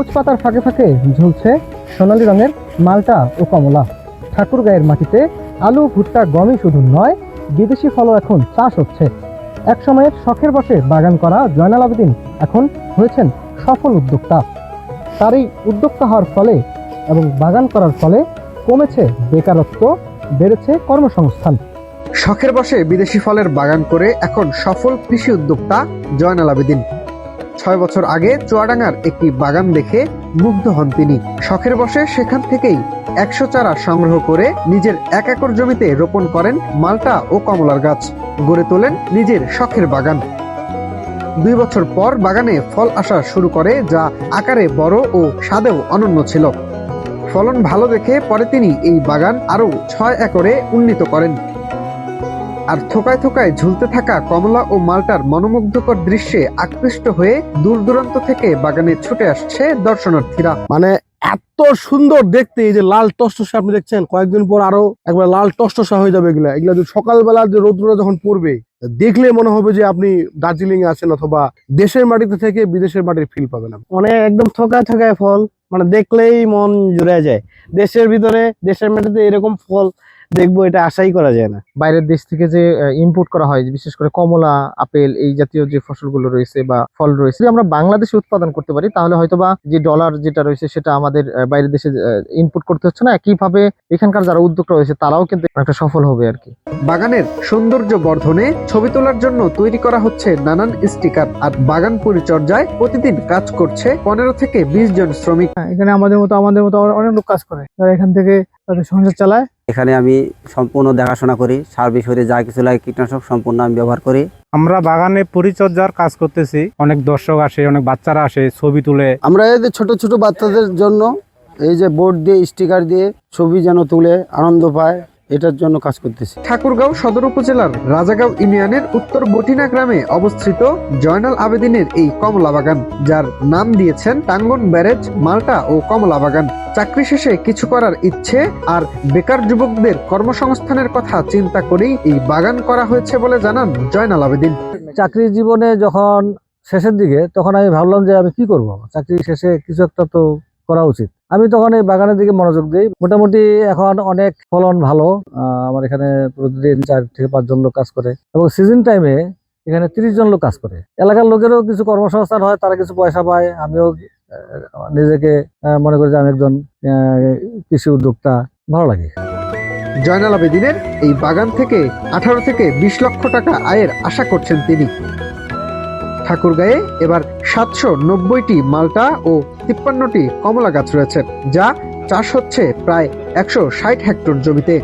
সবুজ পাতার ফাঁকে ফাঁকে ঝুলছে সোনালী রঙের মালটা ও কমলা। ঠাকুরগাঁয়ের মাটিতে আলু, ভুট্টা, গমই শুধু নয়, বিদেশি ফলও এখন চাষ হচ্ছে। এক সময়ের শখের বশে বাগান করা জয়নাল আবেদিন এখন হয়েছেন সফল উদ্যোক্তা। তার এই উদ্যোক্তা হওয়ার ফলে এবং বাগান করার ফলে কমেছে বেকারত্ব, বেড়েছে কর্মসংস্থান। শখের বশে বিদেশি ফলের বাগান করে এখন সফল কৃষি উদ্যোক্তা জয়নাল আবেদিন। 6 বছর আগে চুয়াডাঙ্গার একটি বাগান দেখে মুগ্ধ হন তিনি। শখের বশে সেখান থেকেই 100 চারা সংগ্রহ করে নিজের 1 একর জমিতে রোপণ করেন মালটা ও কমলার গাছ, গড়ে তোলেন নিজের শখের বাগান। 2 বছর পর বাগানে ফল আসা শুরু করে, যা আকারে বড় ও স্বাদেও অনন্য ছিল। ফলন ভালো দেখে পরে তিনি এই বাগান আরো 6 একরে উন্নীত করেন। আর থোকায় থোকায় ঝুলতে থাকা কমলা ও মালটার মনোমুগ্ধকর দৃশ্যে আকৃষ্ট হয়ে দূর দূরান্ত থেকে বাগানে ছুটে আসছে দর্শনার্থীরা। মানে এত সুন্দর দেখতে, এই যে লাল টসটসা আপনি দেখছেন, কয়েকদিন পর আরো একবার লাল টসটসা হয়ে যাবে এগুলা। এগুলা সকালবেলা যে রৌদ্রটা যখন পড়বে, দেখলে মনে হবে যে আপনি দার্জিলিং এ আছেন অথবা দেশের মাটিতে থেকে বিদেশের মাটির ফিল পাবেন। মানে একদম থোকায় থোকায় ফল, মানে দেখলেই মন জুড়ে যায়। দেশের ভিতরে, দেশের মাটিতে এরকম ফল দেখবো, এটা আশাই করা যায় না। বাইরের দেশ থেকে যে ইম্পোর্ট করা হয়, বিশেষ করে কমলা, আপেল, এই জাতীয় যে ফসলগুলো রয়েছে বা ফল রয়েছে, যদি আমরা বাংলাদেশে উৎপাদন করতে পারি তাহলে হয়তোবা যে ডলার যেটা রয়েছে সেটা আমাদের বাইরের দেশে ইনপুট করতে হচ্ছে না। একইভাবে এখানকার যারা উদ্যোক্তা রয়েছে তারাও কিন্তু একটা সফল হবে আর কি। বাগানের সৌন্দর্য বর্ধনে ছবি তোলার জন্য তৈরি করা হচ্ছে নানান স্টিকার। আর বাগান পরিচর্যায় প্রতিদিন কাজ করছে 15 থেকে 20 জন শ্রমিক। এখানে আমাদের মতো অনেক লোক কাজ করে, তারা এখান থেকে তাদের সংসার চালায়। এখানে আমি সম্পূর্ণ দেখাশোনা করি, সার বিষয়ে যা কিছু লাগে কীটনাশক সম্পূর্ণ আমি ব্যবহার করি। আমরা বাগানে পরিচর্যার কাজ করতেছি, অনেক দর্শক আসে, অনেক বাচ্চারা আসে, ছবি তুলে। আমরা এই যে ছোট ছোট বাচ্চাদের জন্য এই যে বোর্ড দিয়ে, স্টিকার দিয়ে ছবি যেন তুলে আনন্দ পায়, এটার জন্য কাজ করতেছি। ঠাকুরগাঁও সদর উপজেলার রাজাগাঁও ইউনিয়নের উত্তর বটিনা গ্রামে অবস্থিত জয়নাল আবেদিনের এই কমলা বাগান, যার নাম দিয়েছেন টাঙ্গন ব্যারেজ মালটা ও কমলা বাগান। চাকরি শেষে কিছু করার ইচ্ছে আর বেকার যুবকদের কর্মসংস্থানের কথা চিন্তা করেই এই বাগান করা হয়েছে বলে জানান জয়নাল আবেদিন। চাকরি জীবনে যখন শেষের দিকে, তখন আমি ভাবলাম যে আমি কি করব, চাকরি শেষে কিছু একটা তো করা উচিত। আমি তখন এই বাগানের দিকে মনোযোগ দিই। মোটামুটি এখন অনেক ফলন ভালো। আমার এখানে প্রতিদিন 4 থেকে 5 জন লোক কাজ করে এবং সিজন টাইমে এখানে 30 জন লোক কাজ করে। এলাকার লোকেরও কিছু কর্মসংস্থান হয়, তারা কিছু পয়সা পায়। আমিও নিজেকে মনে করি যে আমি একজন কৃষি উদ্যোক্তা, ভালো লাগে। জয়নাল আবেদিনের এই বাগান থেকে 18 থেকে 20 লক্ষ টাকা আয়ের আশা করছেন তিনি। ঠাকুরগাঁয়ে এবার 790টি মালটা ও 53টি কমলা গাছ রয়েছে, যা চাষ হচ্ছে প্রায় 160 হেক্টর জমিতে।